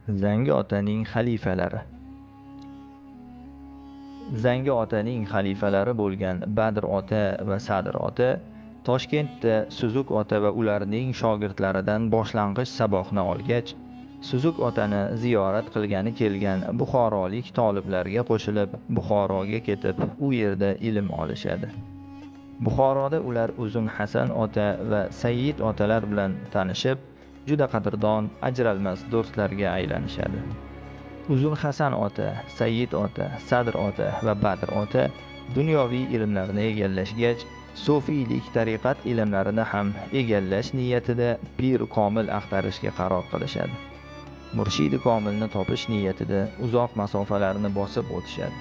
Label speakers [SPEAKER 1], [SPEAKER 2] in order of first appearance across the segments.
[SPEAKER 1] Zangi otaning xalifalari. Zangi otaning xalifalari bo'lgan Badr ota va Sadr ota Toshkentda Suzuk ota va ularning shogirdlaridan boshlang'ich saboqni olgach, Suzuk otani ziyorat qilgani kelgan buxorolik toliblarga qo'shilib Buxoroga ketib, u yerda ilm olishadi. Buxoroda ular Uzun Hasan ota va Sayyid otalar bilan tanishib, juda qadrdon, ajralmas do'stlarga aylanishadi. Uzun Hasan ota, Sayyid ota, Sadr ota va Badr ota dunyoviy ilmlarni egallashgach, sufiylik tariqat ilmlarini ham egallash niyatida pir komil axtarishga qaror qilishadi. Murshidi komilni topish niyatida uzoq masofalarni bosib o'tishadi.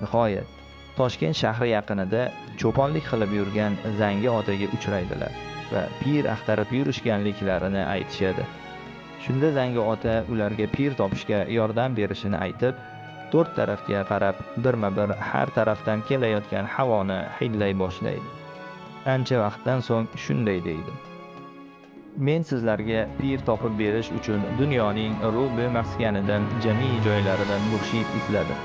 [SPEAKER 1] Nihoyat Toshkent shahri yaqinida cho'ponlik qilib yurgan Zangi otaga uchraydilar va pir axtarib yurishganliklarini aytishadi. Shunda Zangi ota ularga pir topishga yordam berishini aytib, to'rt tarafga qarab birma-bir har tarafdan kelayotgan havoni hidlay boshlaydi. Ancha vaqtdan so'ng shunday deydi: Men sizlarga pir topib berish uchun dunyoning rubi maskanidan jami joylaridan murshid izladim.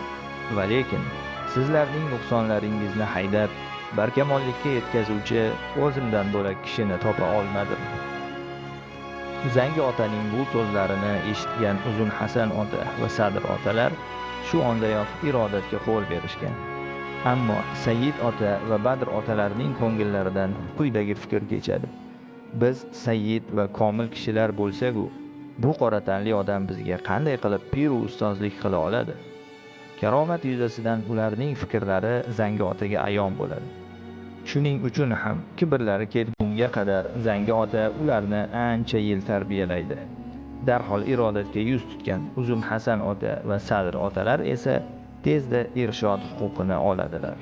[SPEAKER 1] Va lekin sizlarning nuqsonlaringizni haydab, barkamollikka yetkazuvchi o'zimdan bo'lak kishini topa olmadim. Zangi otaning bu so'zlarini eshitgan Uzun Hasan ota va Sadr otalar shu ondayoq irodatga qo'l berishgan. Ammo Sayyid ota va Badr otalarning ko'ngillaridan quyidagi fikr kechadi: Biz sayyid va komil kishilar bo'lsak-u, bu qora tanli odam bizga qanday qilib pir va ustozlik qila oladi? Karomat yuzasidan ularning fikrlari Zangi otaga ayon bo'ladi. Shuning uchun ham kibrlari ketgunga qadar Zangi ota ularni ancha yil tarbiyalaydi. Darhol irodatga yuz tutgan Uzun Hasan ota va Sadr otalar esa tezda irshod huquqini oladilar.